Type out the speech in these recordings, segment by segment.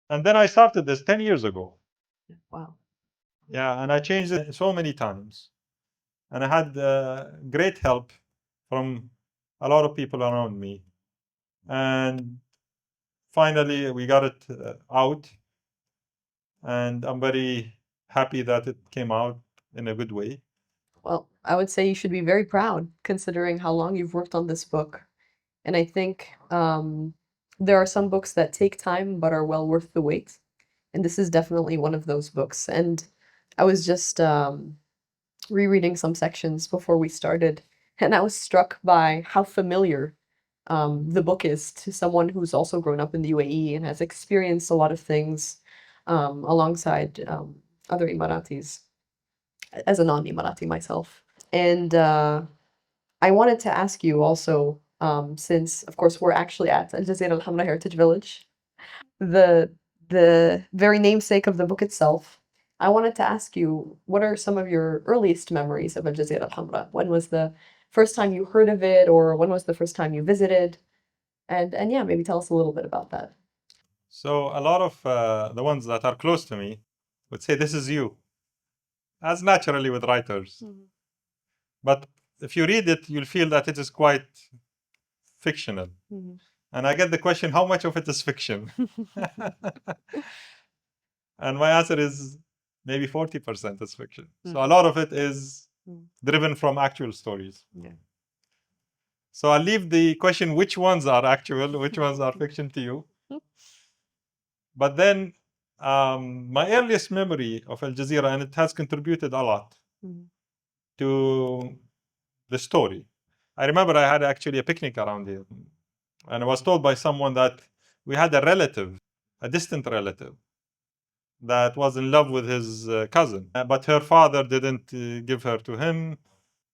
And then I started this 10 years ago. Wow. Yeah, and I changed it so many times. And I had great help from a lot of people around me. And finally, we got it out. And I'm very happy that it came out in a good way. Well, I would say you should be very proud considering how long you've worked on this book. And I think there are some books that take time but are well worth the wait. And this is definitely one of those books. And I was just rereading some sections before we started, and I was struck by how familiar the book is to someone who's also grown up in the UAE and has experienced a lot of things alongside other Emiratis, as a non-Emirati myself. And I wanted to ask you also, since of course we're actually at Al Jazirah Al Hamra Heritage Village, the the very namesake of the book itself. I wanted to ask you, what are some of your earliest memories of Al Jazirah Al Hamra? When was the first time you heard of it, or when was the first time you visited? And yeah, maybe tell us a little bit about that. So a lot of the ones that are close to me would say, "This is you," as naturally with writers. But if you read it, you'll feel that it is quite fictional. And I get the question, how much of it is fiction? And my answer is maybe 40% is fiction. So a lot of it is driven from actual stories. Yeah. So I'll leave the question which ones are actual, which ones are fiction to you. But then my earliest memory of Al Jazeera, and it has contributed a lot to the story. I remember I had actually a picnic around here, and I was told by someone that we had a relative, a distant relative, that was in love with his cousin, but her father didn't give her to him.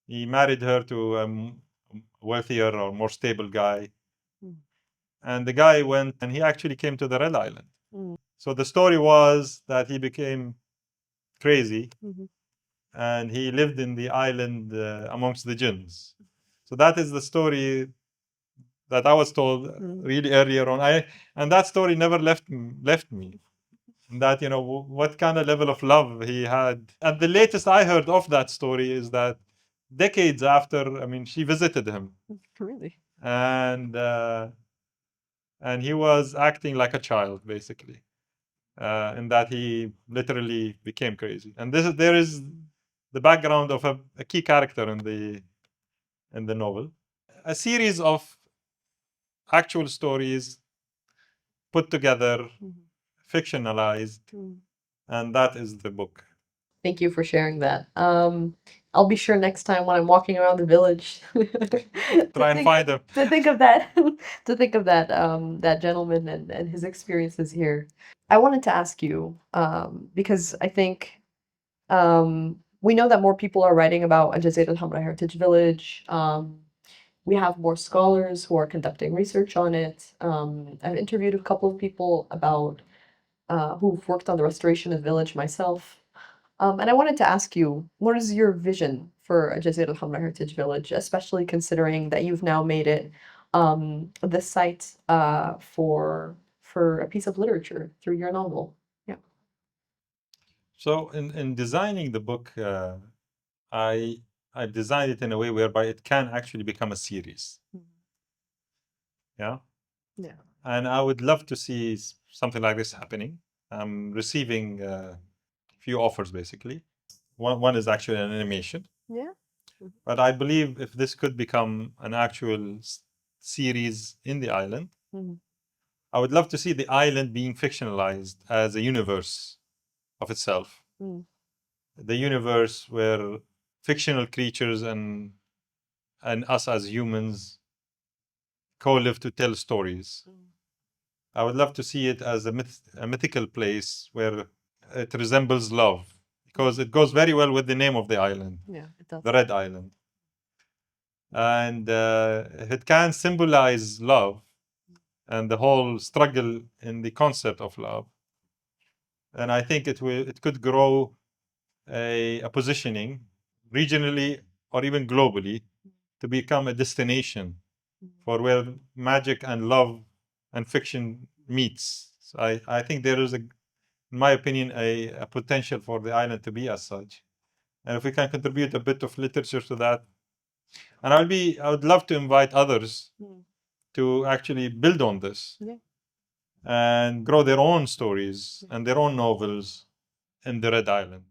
He married her to a wealthier or more stable guy. And the guy went and he actually came to the Red Island. So the story was that he became crazy and he lived in the island amongst the jinns. So that is the story that I was told really earlier on. And that story never left me. That, you know, what kind of level of love he had. And the latest I heard of that story is that decades after, I mean, she visited him. Really? And he was acting like a child, basically, in that he literally became crazy. And there is the background of a key character in the novel, a series of actual stories put together, fictionalized, and that is the book. Thank you for sharing that. I'll be sure next time when I'm walking around the village Try and find him. to think of that to think of that that gentleman and his experiences here. I wanted to ask you, because I think we know that more people are writing about Al Jazirah Al Hamra Heritage Village. We have more scholars who are conducting research on it. I've interviewed a couple of people about who've worked on the restoration of the village myself. And I wanted to ask you, what is your vision for Jazirah Al Hamra Heritage Village, especially considering that you've now made it the site for a piece of literature through your novel? Yeah. So in designing the book, I I designed it in a way whereby it can actually become a series. Yeah. Yeah. And I would love to see something like this happening. I'm receiving a few offers, basically. One is actually an animation. Yeah. But I believe if this could become an actual series in the island, I would love to see the island being fictionalized as a universe of itself. The universe where fictional creatures and us as humans co-live to tell stories. I would love to see it as a mythical place where it resembles love, because it goes very well with the name of the island, Yeah, it does. the Red Island. And if it can symbolize love and the whole struggle in the concept of love, then I think it could grow a positioning regionally or even globally to become a destination for where magic and love and fiction meets. I think there is, in my opinion, a potential for the island to be as such. And if we can contribute a bit of literature to that, and I would love to invite others to actually build on this and grow their own stories and their own novels in the Red Island.